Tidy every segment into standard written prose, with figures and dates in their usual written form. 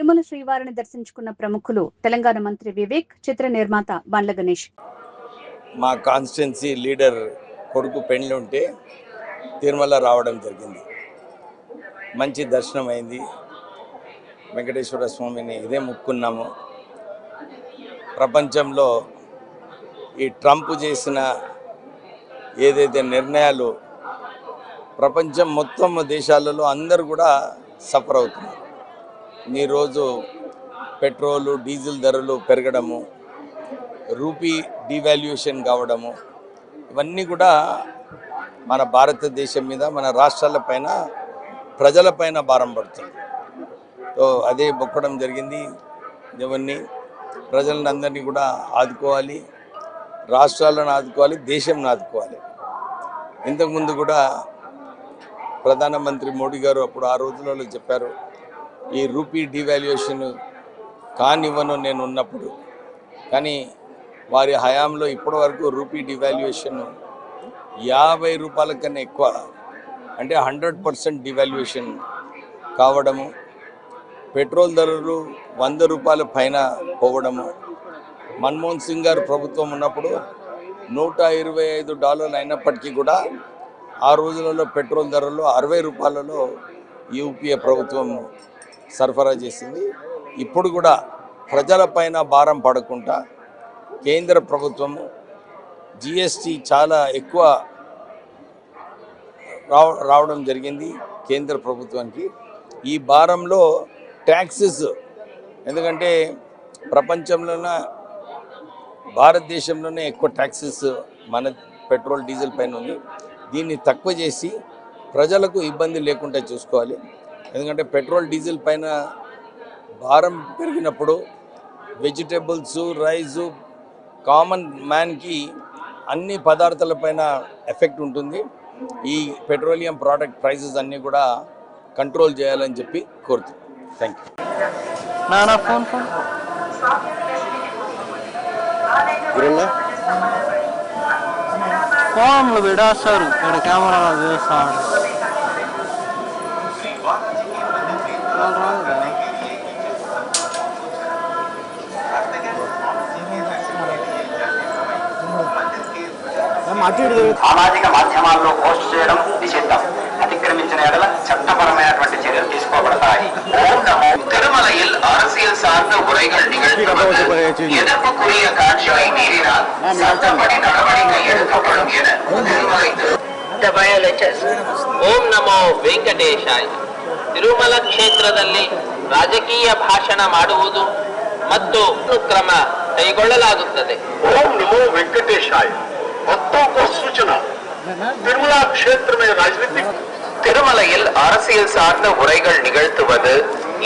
తిరుమల శ్రీవారిని దర్శించుకున్న ప్రముఖులు తెలంగాణ మంత్రి వివేక్, చిత్ర నిర్మాత బండ్ల గణేష్. మా కాన్స్టిట్యున్సీ లీడర్ కొడుకు పెళ్లి ఉంటే తిరుమల రావడం జరిగింది. మంచి దర్శనం అయింది. వెంకటేశ్వర స్వామిని ఇదే మొక్కున్నాము. ప్రపంచంలో ఈ ట్రంప్ చేసిన ఏదైతే నిర్ణయాలు ప్రపంచం మొత్తం దేశాలలో అందరూ కూడా సఫర్ అవుతున్నారు. ఈరోజు పెట్రోలు డీజిల్ ధరలు పెరగడము, రూపీ డివాల్యుయేషన్ కావడము, ఇవన్నీ కూడా మన భారతదేశం మీద, మన రాష్ట్రాలపైన, ప్రజలపైన భారం పడుతుంది. సో అదే మొక్కడం జరిగింది. ఎవరిని ప్రజలను అందరినీ కూడా ఆదుకోవాలి, రాష్ట్రాలను ఆదుకోవాలి, దేశంను ఆదుకోవాలి. ఇంతకుముందు కూడా ప్రధానమంత్రి మోడీ గారు అప్పుడు ఆ రోజులలో చెప్పారు, ఈ రూపీ డివాల్యుయేషన్ కానివ్వను నేను ఉన్నప్పుడు. కానీ వారి హయాంలో ఇప్పటి వరకు రూపీ డివాల్యుయేషన్ 50 రూపాయల కన్నా ఎక్కువ, అంటే 100% డివాల్యుయేషన్ కావడము, పెట్రోల్ ధరలు 100 రూపాయల పైన పోవడము. మన్మోహన్ సింగ్ గారు ప్రభుత్వం ఉన్నప్పుడు $125 అయినప్పటికీ కూడా ఆ రోజులలో పెట్రోల్ ధరలు 60 రూపాయలలో యూపీఏ ప్రభుత్వం సరఫరా చేసింది. ఇప్పుడు కూడా ప్రజలపైన భారం పడకుండా కేంద్ర ప్రభుత్వము జిఎస్టీ చాలా ఎక్కువ రావడం జరిగింది కేంద్ర ప్రభుత్వానికి. ఈ భారంలో ట్యాక్సెస్, ఎందుకంటే ప్రపంచంలోనే భారతదేశంలోనే ఎక్కువ ట్యాక్సెస్ మన పెట్రోల్ డీజిల్ పైన ఉంది. దీన్ని తక్కువ చేసి ప్రజలకు ఇబ్బంది లేకుండా చూసుకోవాలి. ఎందుకంటే పెట్రోల్ డీజిల్ పైన భారం పెరిగినప్పుడు వెజిటేబుల్స్, రైసు, కామన్ మ్యాన్కి అన్ని పదార్థాలపైన ఎఫెక్ట్ ఉంటుంది. ఈ పెట్రోలియం ప్రోడక్ట్ ప్రైసెస్ అన్నీ కూడా కంట్రోల్ చేయాలని చెప్పి కోరుతున్నాను. Thank you. ఫోన్లు విడేస్తారు, ఇక్కడ కెమెరా చేస్తాడు. సామాజిక మాధ్యమాల్లో పోస్ట్ చేయడం నిషిద్ధం. అతిక్రమించిన ఎడల చట్టపరమైనటువంటి చర్యలు తీసుకోబడతాయి. திருமலையில் அரசியல் சார்ந்த உரைகள் நிகழ்த்துவது எதிர்ப்புக்குரிய காட்சியை மீறினால் சட்டப்படி நடவடிக்கை எடுக்கப்படும் என திருமலை The violators. ಓಂ ನಮೋ ವೆಂಕಟೇಶಾಯ. ತಿರುಮಲ ಕ್ಷೇತ್ರದಲ್ಲಿ ರಾಜಕೀಯ ಭಾಷಣ ಮಾಡುವುದು ಮತ್ತು ಕ್ರಮ ಕೈಗೊಳ್ಳಲಾಗುತ್ತದೆ. ಓಂ ನಮೋ ವೆಂಕಟೇಶಾಯ. भक्तों को सूचना, திருமலா क्षेत्र में राजनीतिक திருமலையில் அரசியல் சார்ந்த உரைகள் நிகழ்த்துவது,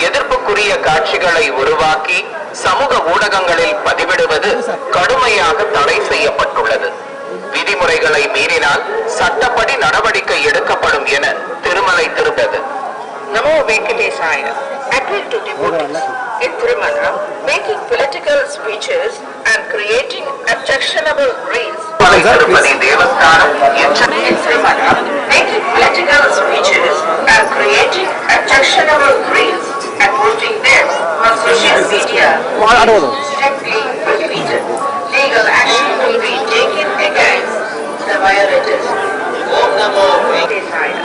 எதிர்ப்புக்குரிய காட்சிகளை உருவாக்கி சமூக ஊடகங்களில் பதிவிடுவது கடுமையாக தடை செய்யப்பட்டுள்ளது. விதிமுறைகளை மீறினால் சட்டப்படி நடவடிக்கை எடுக்கப்படும் என Thirumalai திருத்தது. Namo Venkatesaya. Appeal to devotees in Tirumala making political speeches and creating objectionable reels. Tirupati Devasthanam In Tirumala making political speeches and creating objectionable reels and posting them on social media strictly prohibited. Legal action will be taken against the violators. Om Namo Venkatesaya.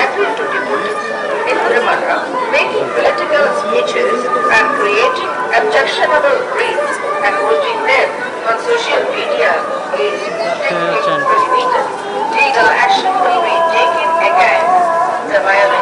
Appeal to devotees in Tirumala making political speeches and creating objectionable reels and posting them on social media is strictly prohibited. Legal action will be taken against the violators.